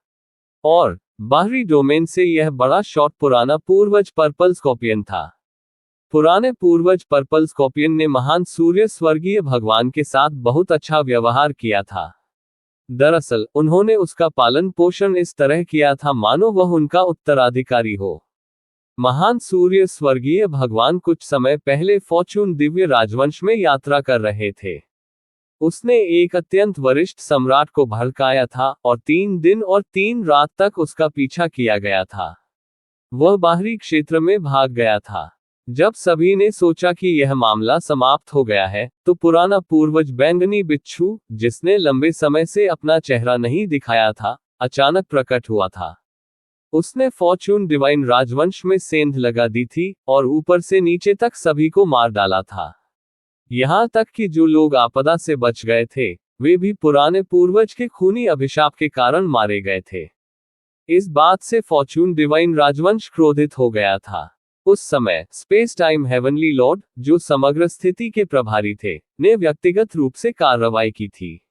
और बाहरी डोमेन से यह बड़ा शॉट पुराना पूर्वज पर्पल स्कॉर्पियन था। पुराने पूर्वज पर्पल स्कॉर्पियन ने महान सूर्य स्वर्गीय भगवान के साथ बहुत अच्छा व्यवहार किया था। दरअसल, उन्होंने उसका पालन पोषण इस तरह किया था मानो वह उनका उत्तराधिकारी हो। महान सूर्य स्वर्गीय भगवान कुछ समय पहले फॉर्चून दिव्य राजवंश में यात्रा कर रहे थे। उसने एक अत्यंत वरिष्ठ सम्राट को भड़काया था, और 3 दिन और 3 रात तक उसका पीछा किया गया था। वह बाहरी क्षेत्र में भाग गया था। जब सभी ने सोचा कि यह मामला समाप्त हो गया है, तो पुराना पूर्वज बैंगनी बिच्छू, जिसने लंबे समय से अपना चेहरा नहीं दिखाया था, अचानक प्रकट हुआ था। उसने फॉर्चून डिवाइन राजवंश में सेंध लगा दी थी, और ऊपर से नीचे तक सभी को मार डाला था। यहां तक कि जो लोग आपदा से बच गए थे, वे भी पुराने पूर्वज के खूनी अभिशाप के कारण मारे गए थे। इस बात से फॉर्चून डिवाइन राजवंश क्रोधित हो गया था। उस समय, स्पेस टाइम हेवनली लॉर्ड, जो समग्र स्थिति के प्रभारी थे, ने व्यक्तिगत रूप से कार्रवाई की थी।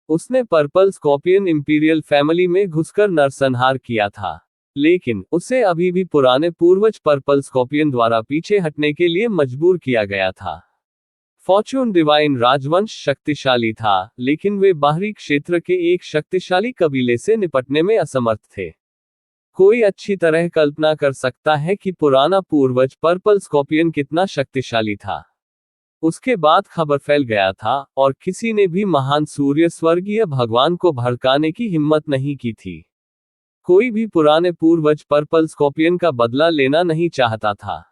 उसने पर्पल स्कॉर्पियन इंपीरियल फैमिली में घुसकर नरसंहार किया था। लेकिन, उसे अभी भी पुराने पूर्वज पर्पल स्कॉर्पियन द्वारा पीछे हटने के लिए मजबूर किया गया था। फॉर्चून डिवाइन राजवंश शक्तिशाली था, लेकिन वे बाहरी क्षेत्र के एक शक्तिशाली कबीले से निपटने में असमर्थ थे। कोई अच्छी तरह कल्पना कर सकता है कि पुराना पूर्वज पर्पल स्कॉर्पियन कितना शक्तिशाली था। उसके बाद खबर फैल गया था, और किसी ने भी महान सूर्य स्वर्गीय भगवान को भड़काने की हिम्मत नहीं की थी। कोई भी पुराने पूर्वज पर्पल स्कॉर्पियन का बदला लेना नहीं चाहता था।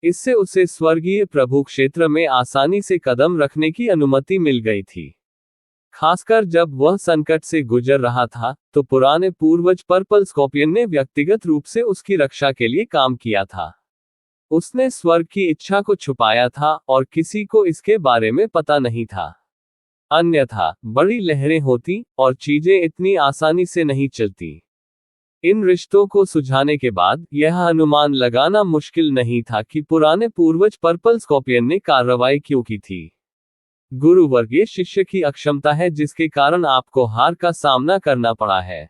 इससे उसे स्वर्गीय प्रभु क्षेत्र में आसानी से कदम रखने की अनुमति मिल गई थी। खासकर जब वह संकट से गुजर रहा था, तो पुराने पूर्वज पर्पल स्कॉर्पियन ने व्यक्तिगत रूप से उसकी रक्षा के लिए काम किया था। उसने स्वर्ग की इच्छा को छुपाया था, और किसी को इसके बारे में पता नहीं था। अन्यथा, बड़ी लहरें होती, और चीजें इतनी आसानी से नहीं चलती। इन रिश्तों को सुलझाने के बाद, यह अनुमान लगाना मुश्किल नहीं था कि पुराने पूर्वज पर्पल स्कॉर्पियन ने कार्रवाई क्यों की थी। गुरुवर्गीय शिष्य की अक्षमता है जिसके कारण आपको हार का सामना करना पड़ा है।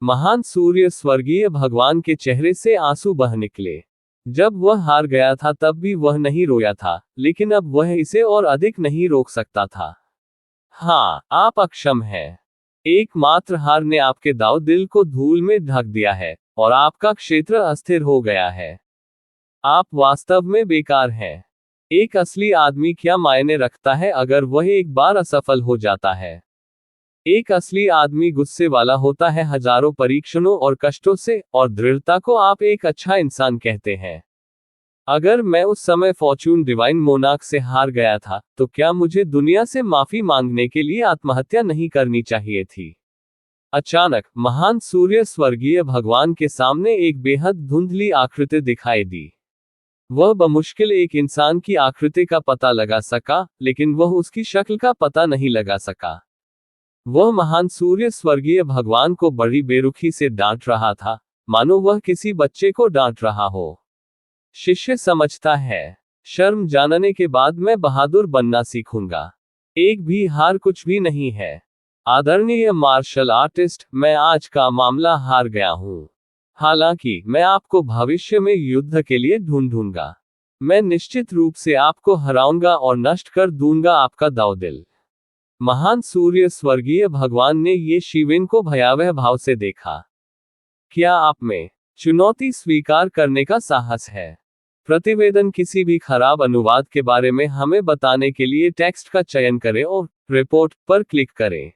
महान सूर्य स्वर्गीय भगवान के चेहरे से आंसू बह निकले। जब वह हार गया था तब भी वह नहीं रोया था, लेकिन अब वह इसे और अधिक नहीं रोक सकता था। हाँ, आप अक्षम हैं। एकमात्र हार ने आपके दाव दिल को धूल में ढक दिया है, और आपका क्षेत्र अस्थिर हो गया है। आप वास्तव में बेकार हैं। एक असली आदमी क्या मायने रखता है अगर वह एक बार असफल हो जाता है? एक असली आदमी गुस्से वाला होता है हजारों परीक्षणों और कष्टों से, और दृढ़ता को आप एक अच्छा इंसान कहते हैं। अगर मैं उस समय फॉर्चून डिवाइन मोनार्क से हार गया था, तो क्या मुझे दुनिया से माफी मांगने के लिए आत्महत्या नहीं करनी चाहिए थी? अचानक, महान सूर्य स्वर्गीय भगवान के सामने एक बेहद धुंधली आकृति दिखाई दी। वह बमुश्किल एक इंसान की आकृति का पता लगा सका, लेकिन वह उसकी शक्ल का पता नहीं लगा सका। वह महान सूर्य स्वर्गीय भगवान को बड़ी बेरुखी से डांट रहा था, मानो वह किसी बच्चे को डांट रहा हो। शिष्य समझता है, शर्म जानने के बाद मैं बहादुर बनना सीखूंगा। एक भी हार कुछ भी नहीं है। आदरणीय मार्शल आर्टिस्ट, मैं आज का मामला हार गया हूं। हालांकि, मैं आपको भविष्य में युद्ध के लिए ढूंढूंगा। मैं निश्चित रूप से आपको हराऊंगा और नष्ट कर दूंगा आपका दाव दिल। महान सूर्य स्वर्गीय भगवान ने ये शिवेन को भयावह भाव से देखा। क्या आप में चुनौती स्वीकार करने का साहस है? प्रतिवेदन किसी भी खराब अनुवाद के बारे में हमें बताने के लिए टेक्स्ट का चयन करें और रिपोर्ट पर क्लिक करें।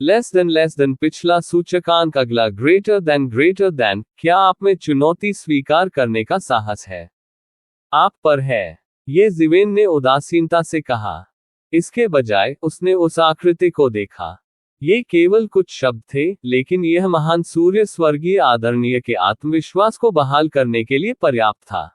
लेस देन पिछला सूचकांक, अगला ग्रेटर देन। क्या आप में चुनौती स्वीकार करने का साहस है? आप पर है, ये जिवेन ने उदासीनता से कहा। इसके बजाय उसने उस आकृति को देखा। ये केवल कुछ शब्द थे, लेकिन यह महान सूर्य स्वर्गीय आदरणीय के आत्मविश्वास को बहाल करने के लिए पर्याप्त था।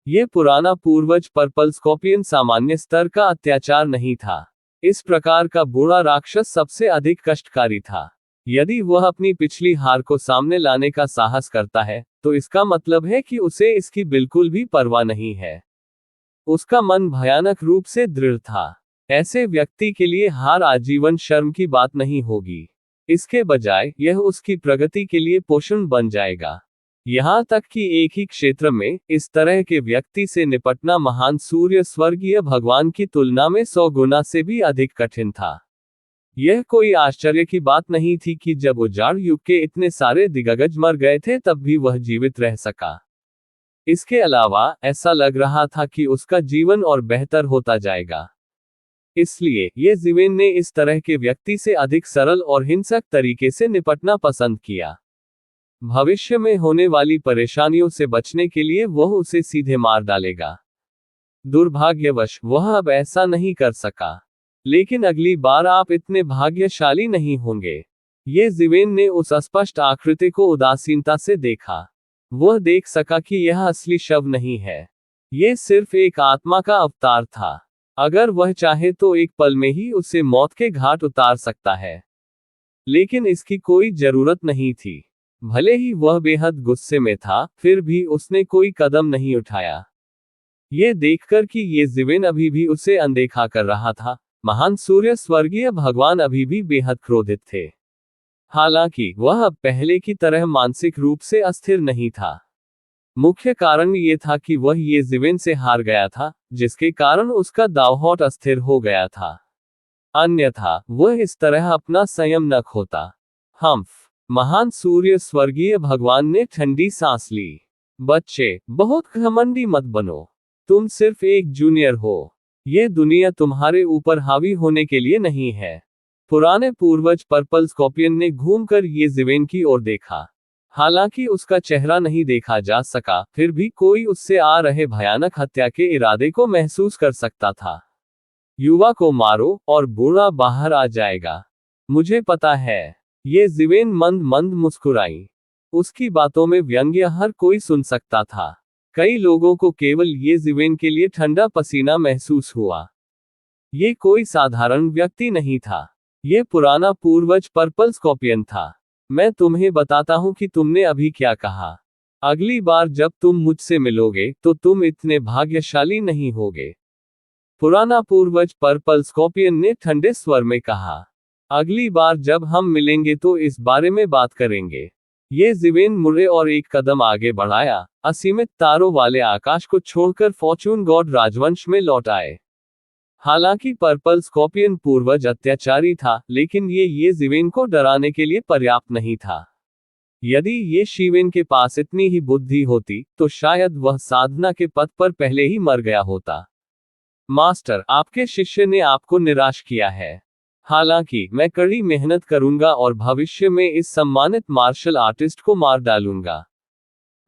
ये पुराना पूर्वज पर्पल स्कॉर्पियन सामान्य स्तर का अत्याचार नहीं था। इस प्रकार का बुरा राक्षस सबसे अधिक कष्टकारी था। यदि वह अपनी पिछली हार को सामने लाने का साहस करता है, तो इसका मतलब है कि उसे इसकी बिल्कुल भी परवाह नहीं है। उसका मन भयानक रूप से दृढ़ था। ऐसे व्यक्ति के लिए हार आजीवन शर्म की बात नहीं होगी। इसके बजाय यह उसकी प्रगति के लिए पोषण बन जाएगा। यहाँ तक कि एक ही क्षेत्र में इस तरह के व्यक्ति से निपटना महान सूर्य स्वर्गीय भगवान की तुलना में 100 गुना से भी अधिक कठिन था। यह कोई आश्चर्य की बात नहीं थी कि जब उजाड़ युग के इतने सारे दिग्गज मर गए थे तब भी वह जीवित रह सका। इसके अलावा ऐसा लग रहा था कि उसका जीवन और बेहतर होता जाएगा। इसलिए ये जिवेन ने इस तरह के व्यक्ति से अधिक सरल और हिंसक तरीके से निपटना पसंद किया। भविष्य में होने वाली परेशानियों से बचने के लिए वह उसे सीधे मार डालेगा। दुर्भाग्यवश वह अब ऐसा नहीं कर सका। लेकिन अगली बार आप इतने भाग्यशाली नहीं होंगे। ये जिवेन ने उस अस्पष्ट आकृति को उदासीनता से देखा। वह देख सका कि यह असली शव नहीं है। ये सिर्फ एक आत्मा का अवतार था। अगर वह चाहे तो एक पल में ही उसे मौत के घाट उतार सकता है। लेकिन इसकी कोई जरूरत नहीं थी। भले ही वह बेहद गुस्से में था, फिर भी उसने कोई कदम नहीं उठाया। ये देखकर कि ये जिवेन अभी भी उसे अनदेखा कर रहा था, महान सूर्य स्वर्गीय भगवान अभी भी बेहद क्रोधित थे। हालांकि वह अब पहले की तरह मानसिक रूप से अस्थिर नहीं था। मुख्य कारण ये था कि वह ये जिवेन से हार गया था, जिसके कारण उसका दावहौट अस्थिर हो गया था। अन्यथा वह इस तरह अपना संयम न खोता। महान सूर्य स्वर्गीय भगवान ने ठंडी सांस ली। बच्चे, बहुत घमंडी मत बनो। तुम सिर्फ एक जूनियर हो। ये दुनिया तुम्हारे ऊपर हावी होने के लिए नहीं है। पुराने पूर्वज पर्पल स्कॉर्पियन ने घूमकर ये जिवेन की ओर देखा। हालांकि उसका चेहरा नहीं देखा जा सका, फिर भी कोई उससे आ रहे भयानक हत्या के इरादे को महसूस कर सकता था। युवा को मारो और बूढ़ा बाहर आ जाएगा। मुझे पता है। ये जिवेन मंद मुस्कुराई। उसकी बातों में व्यंग्य हर कोई सुन सकता था। कई लोगों को केवल ये जिवेन के लिए ठंडा पसीना महसूस हुआ। ये कोई साधारण व्यक्ति नहीं था। ये पुराना पूर्वज पर्पल स्कॉर्पियन था। मैं तुम्हें बताता हूं कि तुमने अभी क्या कहा। अगली बार जब तुम मुझसे मिलोगे तो तुम इतने भाग्यशाली नहीं होगे। पुराना पूर्वज पर्पल स्कॉर्पियन ने ठंडे स्वर में कहा। अगली बार जब हम मिलेंगे तो इस बारे में बात करेंगे। ये जिवेन मुड़े और एक कदम आगे बढ़ाया। असीमित तारों वाले आकाश को छोड़कर फॉर्चून गॉड राजवंश में लौट आए। हालांकि पर्पल स्कॉर्पियन पूर्वज अत्याचारी था, लेकिन ये जिवेन को डराने के लिए पर्याप्त नहीं था। यदि ये शिवेन के पास इतनी ही बुद्धि होती, तो शायद वह साधना के पथ पर पहले ही मर गया होता। मास्टर, आपके शिष्य ने आपको निराश किया है। हालांकि मैं कड़ी मेहनत करूंगा और भविष्य में इस सम्मानित मार्शल आर्टिस्ट को मार डालूंगा।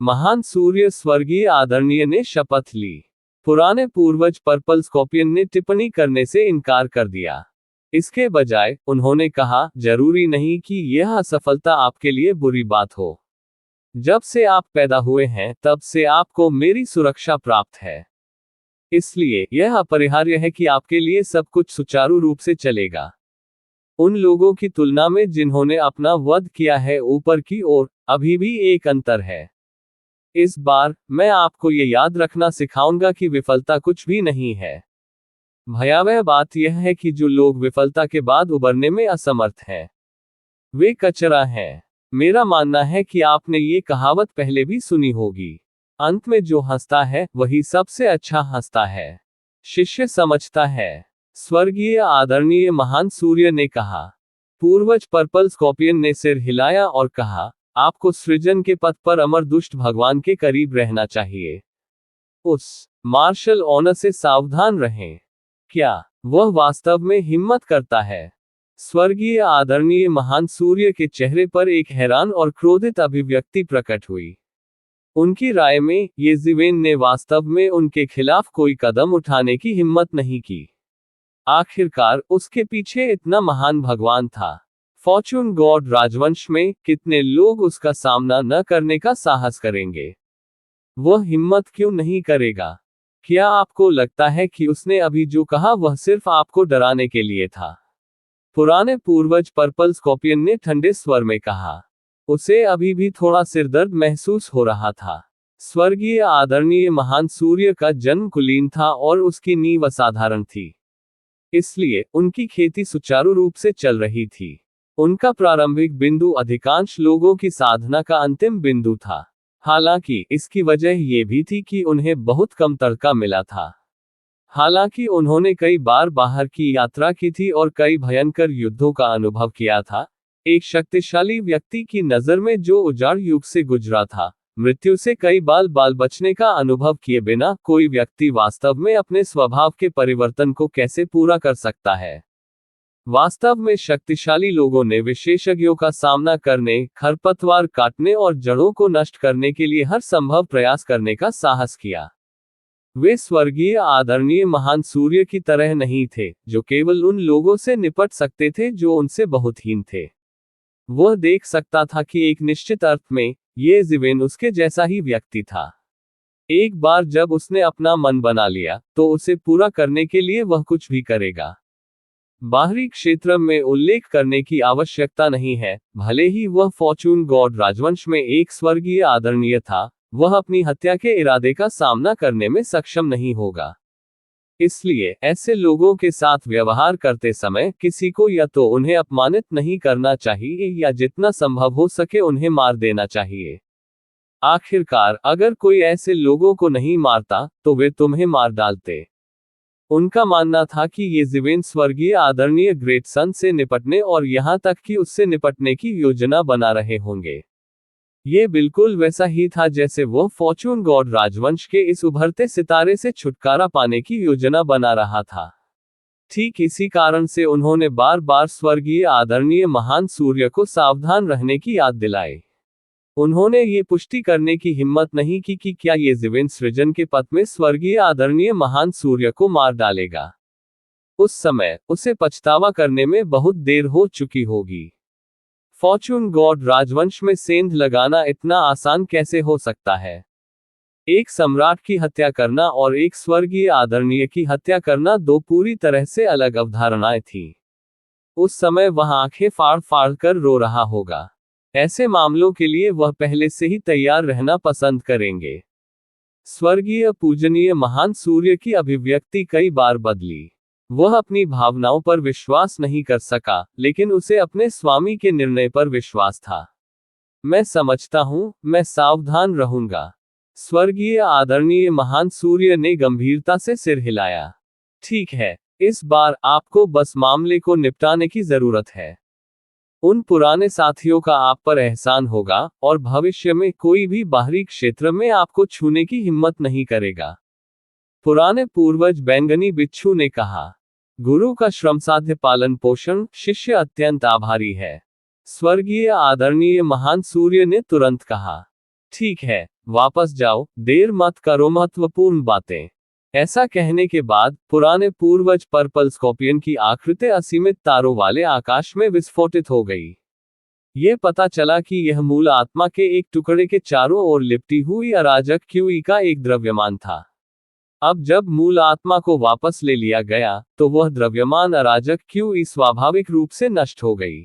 महान सूर्य स्वर्गीय आदरणीय ने शपथ ली। पुराने पूर्वज पर्पल स्कॉर्पियन ने टिप्पणी करने से इनकार कर दिया। इसके बजाय उन्होंने कहा, जरूरी नहीं कि यह असफलता आपके लिए बुरी बात हो। जब से आप पैदा हुए हैं तब से आपको मेरी सुरक्षा प्राप्त है। इसलिए यह अपरिहार्य है कि आपके लिए सब कुछ सुचारू रूप से चलेगा। उन लोगों की तुलना में जिन्होंने अपना वध किया है ऊपर की ओर, अभी भी एक अंतर है। इस बार मैं आपको ये याद रखना सिखाऊंगा कि विफलता कुछ भी नहीं है। भयावह बात यह है कि जो लोग विफलता के बाद उबरने में असमर्थ हैं, वे कचरा हैं। मेरा मानना है कि आपने ये कहावत पहले भी सुनी होगी। अंत में जो हंसता है वही सबसे अच्छा हंसता है। शिष्य समझता है। स्वर्गीय आदरणीय महान सूर्य ने कहा। पूर्वज पर्पल स्कॉर्पियन ने सिर हिलाया और कहा, आपको सृजन के पथ पर अमर दुष्ट भगवान के करीब रहना चाहिए। उस मार्शल ऑनर से सावधान रहें। क्या वह वास्तव में हिम्मत करता है? स्वर्गीय आदरणीय महान सूर्य के चेहरे पर एक हैरान और क्रोधित अभिव्यक्ति प्रकट हुई। उनकी राय में येज़िवेन ने वास्तव में उनके खिलाफ कोई कदम उठाने की हिम्मत नहीं की। आखिरकार उसके पीछे इतना महान भगवान था। फॉर्चून गॉड राजवंश में कितने लोग उसका सामना न करने का साहस करेंगे? वह हिम्मत क्यों नहीं करेगा? क्या आपको लगता है कि उसने अभी जो कहा वह सिर्फ आपको डराने के लिए था? पुराने पूर्वज पर्पल स्कॉर्पियन ने ठंडे स्वर में कहा। उसे अभी भी थोड़ा सिरदर्द महसूस हो रहा था। स्वर्गीय आदरणीय महान सूर्य का जन्म कुलीन था और उसकी नींव असाधारण थी। इसलिए उनकी खेती सुचारू रूप से चल रही थी। उनका प्रारंभिक बिंदु अधिकांश लोगों की साधना का अंतिम बिंदु था। हालांकि इसकी वजह यह भी थी कि उन्हें बहुत कम तड़का मिला था। हालांकि उन्होंने कई बार बाहर की यात्रा की थी और कई भयंकर युद्धों का अनुभव किया था, एक शक्तिशाली व्यक्ति की नज़र में जो उजाड़ युग से गुजरा था, मृत्यु से कई बाल बचने का अनुभव किए बिना कोई व्यक्ति वास्तव में अपने स्वभाव के परिवर्तन को कैसे पूरा कर सकता है? वास्तव में शक्तिशाली लोगों ने विशेषज्ञों का सामना करने, खरपतवार काटने और जड़ों को नष्ट करने के लिए हर संभव प्रयास करने का साहस किया। वे स्वर्गीय आदरणीय महान सूर्य की तरह नहीं थे, जो केवल उन लोगों से निपट सकते थे जो उनसे बहुत हीन थे। वह देख सकता था कि एक निश्चित अर्थ में येज़िवेन उसके जैसा ही व्यक्ति था। एक बार जब उसने अपना मन बना लिया, तो उसे पूरा करने के लिए वह कुछ भी करेगा। बाहरी क्षेत्र में उल्लेख करने की आवश्यकता नहीं है, भले ही वह फॉर्चून गॉड राजवंश में एक स्वर्गीय आदरणीय था, वह अपनी हत्या के इरादे का सामना करने में सक्षम नहीं होगा। इसलिए ऐसे लोगों के साथ व्यवहार करते समय किसी को या तो उन्हें अपमानित नहीं करना चाहिए या जितना संभव हो सके उन्हें मार देना चाहिए। आखिरकार अगर कोई ऐसे लोगों को नहीं मारता, तो वे तुम्हें मार डालते। उनका मानना था कि येज़िवेन स्वर्गीय आदरणीय ग्रेट सन से निपटने और यहाँ तक कि उससे निपटने की योजना बना रहे होंगे। ये बिल्कुल वैसा ही था जैसे वो फॉर्चून गॉड राजवंश के इस उभरते सितारे से छुटकारा पाने की योजना बना रहा था। ठीक इसी कारण से उन्होंने बार बार स्वर्गीय आदरणीय महान सूर्य को सावधान रहने की याद दिलाई। उन्होंने ये पुष्टि करने की हिम्मत नहीं की कि क्या येज़िवेन सृजन के पथ में स्वर्गीय आदरणीय महान सूर्य को मार डालेगा। उस समय उसे पछतावा करने में बहुत देर हो चुकी होगी। फॉर्चून गॉड राजवंश में सेंध लगाना इतना आसान कैसे हो सकता है? एक सम्राट की हत्या करना और एक स्वर्गीय आदरणीय की हत्या करना दो पूरी तरह से अलग अवधारणाएं थीं। उस समय वह आंखें फाड़ फाड़ कर रो रहा होगा। ऐसे मामलों के लिए वह पहले से ही तैयार रहना पसंद करेंगे। स्वर्गीय पूजनीय महान सूर्य की अभिव्यक्ति कई बार बदली। वह अपनी भावनाओं पर विश्वास नहीं कर सका, लेकिन उसे अपने स्वामी के निर्णय पर विश्वास था। मैं समझता हूं, मैं सावधान रहूंगा। स्वर्गीय आदरणीय महान सूर्य ने गंभीरता से सिर हिलाया। ठीक है, इस बार आपको बस मामले को निपटाने की जरूरत है। उन पुराने साथियों का आप पर एहसान होगा, और भविष्य में कोई भी बाहरी क्षेत्र में आपको छूने की हिम्मत नहीं करेगा। पुराने पूर्वज बैंगनी बिच्छू ने कहा। गुरु का श्रमसाध्य पालन पोषण शिष्य अत्यंत आभारी है। स्वर्गीय आदरणीय महान सूर्य ने तुरंत कहा। ठीक है, वापस जाओ, देर मत करो महत्वपूर्ण बातें। ऐसा कहने के बाद पुराने पूर्वज पर्पल स्कॉर्पियन की आकृति असीमित तारों वाले आकाश में विस्फोटित हो गई। ये पता चला कि यह मूल आत्मा के एक टुकड़े के चारों ओर लिपटी हुई अराजक क्यूई का एक द्रव्यमान था। अब जब मूल आत्मा को वापस ले लिया गया, तो वह द्रव्यमान अराजक क्यूई स्वाभाविक रूप से नष्ट हो गई।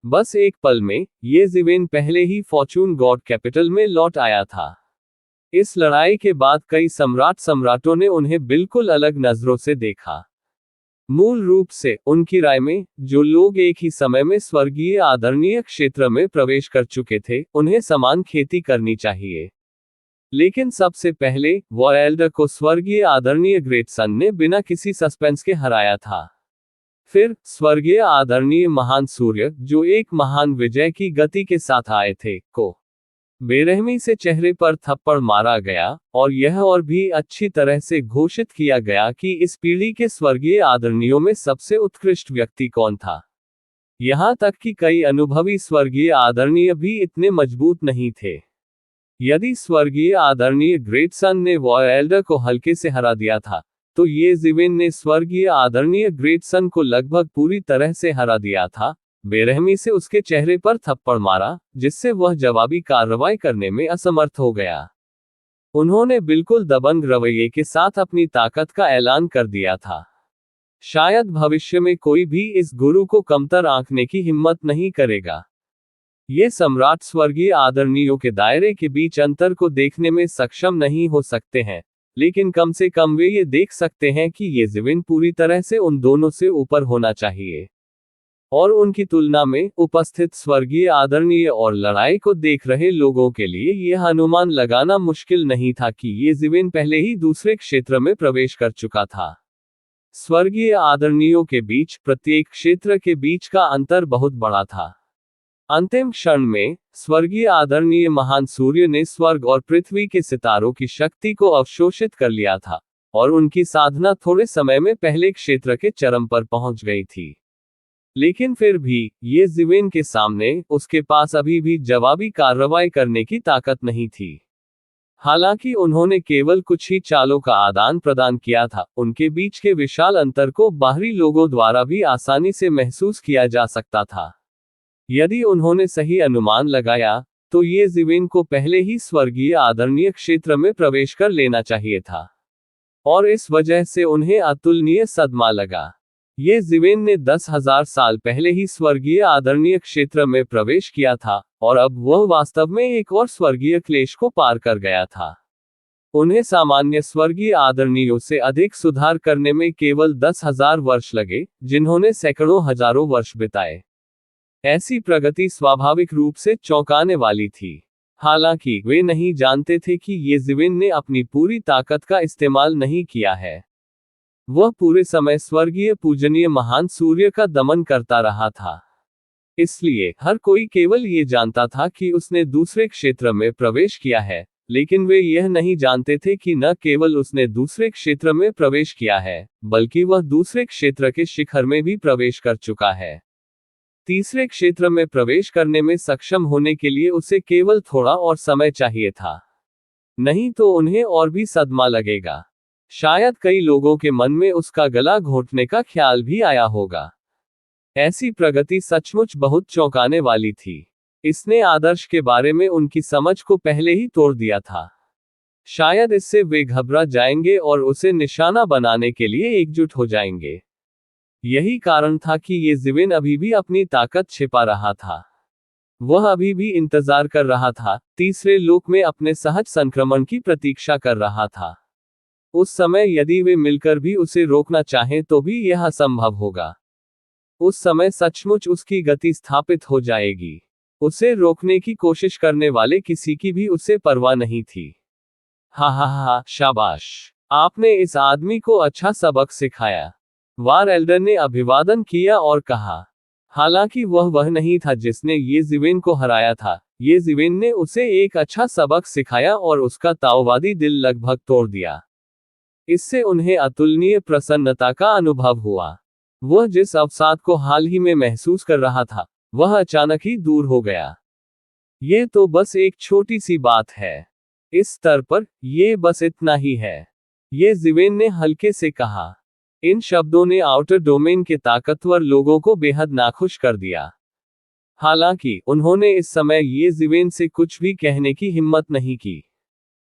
बस एक पल में येज़िवेन पहले ही फॉर्चून गॉड कैपिटल में लौट आया था। इस लड़ाई के बाद कई सम्राटों ने उन्हें बिल्कुल अलग नजरों से देखा। मूल रूप से उनकी राय में, जो लोग एक ही समय में स्वर्गीय आदरणीय क्षेत्र में प्रवेश कर चुके थे, उन्हें समान खेती करनी चाहिए। लेकिन सबसे पहले वॉयल्डर को स्वर्गीय आदरणीय ग्रेटसन ने बिना किसी सस्पेंस के हराया था। फिर स्वर्गीय आदरणीय महान सूर्य, जो एक महान विजय की गति के साथ आए थे, को बेरहमी से चेहरे पर थप्पड़ मारा गया, और यह और भी अच्छी तरह से घोषित किया गया कि इस पीढ़ी के स्वर्गीय आदरणीयों में सबसे उत्कृष्ट व्यक्ति कौन था। यहाँ तक कि कई अनुभवी स्वर्गीय आदरणीय भी इतने मजबूत नहीं थे। यदि स्वर्गीय आदरणीय ग्रेटसन ने वॉयल्डर को हल्के से हरा दिया था, तो ये जिविन ने स्वर्गीय आदरणीय ग्रेटसन को लगभग पूरी तरह से हरा दिया था, बेरहमी से उसके चेहरे पर थप्पड़ मारा, जिससे वह जवाबी कार्रवाई करने में असमर्थ हो गया। उन्होंने बिल्कुल दबंग रवैये के साथ अपनी ताकत का ऐलान कर दिया था। शायद भविष्य में कोई भी इस गुरु को कमतर आंकने की हिम्मत नहीं करेगा। ये सम्राट स्वर्गीय आदरणीयों के दायरे के बीच अंतर को देखने में सक्षम नहीं हो सकते हैं, लेकिन कम से कम वे ये देख सकते हैं कि ये जिविन पूरी तरह से उन दोनों से ऊपर होना चाहिए। और उनकी तुलना में उपस्थित स्वर्गीय आदरणीय और लड़ाई को देख रहे लोगों के लिए यह अनुमान लगाना मुश्किल नहीं था कि ये जिविन पहले ही दूसरे क्षेत्र में प्रवेश कर चुका था। स्वर्गीय आदरणीयों के बीच प्रत्येक क्षेत्र के बीच का अंतर बहुत बड़ा था। अंतिम क्षण में स्वर्गीय आदरणीय महान सूर्य ने स्वर्ग और पृथ्वी के सितारों की शक्ति को अवशोषित कर लिया था, और उनकी साधना थोड़े समय में पहले क्षेत्र के चरम पर पहुंच गई थी। लेकिन फिर भी ये जिविन के सामने उसके पास अभी भी जवाबी कार्रवाई करने की ताकत नहीं थी। हालांकि उन्होंने केवल कुछ ही चालों का आदान प्रदान किया था, उनके बीच के विशाल अंतर को बाहरी लोगों द्वारा भी आसानी से महसूस किया जा सकता था। यदि उन्होंने सही अनुमान लगाया, तो ये जिविन को पहले ही स्वर्गीय आदरणीय क्षेत्र में प्रवेश कर लेना चाहिए था, और इस वजह से उन्हें अतुलनीय सदमा लगा। ये जिविन ने 10,000 साल पहले ही स्वर्गीय आदरणीय क्षेत्र में प्रवेश किया था, और अब वह वास्तव में एक और स्वर्गीय क्लेश को पार कर गया था। उन्हें सामान्य स्वर्गीय आदरणीयों से अधिक सुधार करने में केवल 10,000 वर्ष लगे, जिन्होंने सैकड़ों हजारों वर्ष बिताए। ऐसी प्रगति स्वाभाविक रूप से चौंकाने वाली थी। हालांकि वे नहीं जानते थे कि ये जिविन ने अपनी पूरी ताकत का इस्तेमाल नहीं किया है। वह पूरे समय स्वर्गीय पूजनीय महान सूर्य का दमन करता रहा था। इसलिए हर कोई केवल ये जानता था कि उसने दूसरे क्षेत्र में प्रवेश किया है, लेकिन वे यह नहीं जानते थे कि न केवल उसने दूसरे क्षेत्र में प्रवेश किया है, बल्कि वह दूसरे क्षेत्र के शिखर में भी प्रवेश कर चुका है। तीसरे क्षेत्र में प्रवेश करने में सक्षम होने के लिए उसे केवल थोड़ा और समय चाहिए था, नहीं तो उन्हें और भी सदमा लगेगा। शायद कई लोगों के मन में उसका गला घोंटने का ख्याल भी आया होगा। ऐसी प्रगति सचमुच बहुत चौंकाने वाली थी। इसने आदर्श के बारे में उनकी समझ को पहले ही तोड़ दिया था। शायद इससे वे घबरा जाएंगे और उसे निशाना बनाने के लिए एकजुट हो जाएंगे। यही कारण था कि ये जिविन अभी भी अपनी ताकत छिपा रहा था। वह अभी भी इंतजार कर रहा था, तीसरे लोक में अपने सहज संक्रमण की प्रतीक्षा कर रहा था। उस समय यदि वे मिलकर भी उसे रोकना चाहें तो भी यह असंभव होगा। उस समय सचमुच उसकी गति स्थापित हो जाएगी। उसे रोकने की कोशिश करने वाले किसी की भी उसे परवाह नहीं थी। हा, शाबाश, आपने इस आदमी को अच्छा सबक सिखाया। वार एल्डर ने अभिवादन किया और कहा। हालांकि वह नहीं था जिसने ये जिविन को हराया था, ये जिविन ने उसे एक अच्छा सबक सिखाया और उसका ताओवादी दिल लगभग तोड़ दिया। इससे उन्हें अतुलनीय प्रसन्नता का अनुभव हुआ। वह जिस अवसाद को हाल ही में महसूस कर रहा था, वह अचानक ही दूर हो गया। ये तो बस एक छोटी सी बात है। इस स्तर पर, ये बस इतना ही है, ये जिवेन ने हल्के से कहा। इन शब्दों ने आउटर डोमेन के ताकतवर लोगों को बेहद नाखुश कर दिया। हालांकि उन्होंने इस समय ये जिवेन से कुछ भी कहने की हिम्मत नहीं की।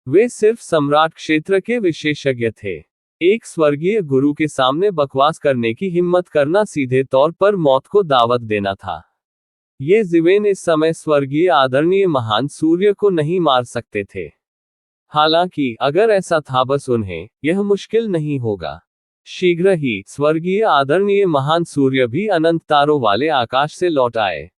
वे सिर्फ सम्राट क्षेत्र के विशेषज्ञ थे। एक स्वर्गीय गुरु के सामने बकवास करने की हिम्मत करना सीधे तौर पर मौत को दावत देना था। ये जिवेन इस समय स्वर्गीय आदरणीय महान सूर्य को नहीं मार सकते थे। हालांकि अगर ऐसा था, बस उन्हें यह मुश्किल नहीं होगा। शीघ्र ही स्वर्गीय आदरणीय महान सूर्य भी अनंत तारों वाले आकाश से लौट आए।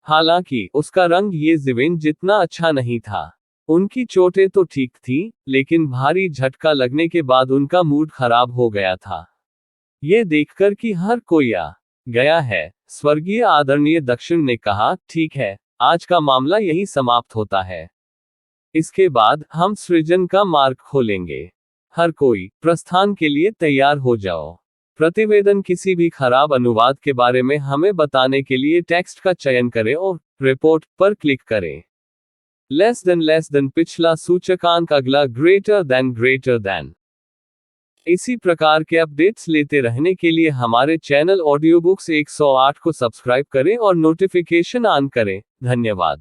हालांकि उसका रंग ये जिवेन जितना अच्छा नहीं था। उनकी चोटें तो ठीक थी, लेकिन भारी झटका लगने के बाद उनका मूड खराब हो गया था। ये देखकर कि हर कोई आ गया है, स्वर्गीय आदरणीय दक्षिण ने कहा, ठीक है, आज का मामला यही समाप्त होता है। इसके बाद हम सृजन का मार्ग खोलेंगे। हर कोई प्रस्थान के लिए तैयार हो जाओ। प्रतिवेदन किसी भी खराब अनुवाद के बारे में हमें बताने के लिए टेक्स्ट का चयन करें और रिपोर्ट पर क्लिक करें। लेस देन पिछला सूचकांक, अगला ग्रेटर देन। इसी प्रकार के अपडेट्स लेते रहने के लिए हमारे चैनल ऑडियो बुक्स 108 को सब्सक्राइब करें और नोटिफिकेशन ऑन करें। धन्यवाद।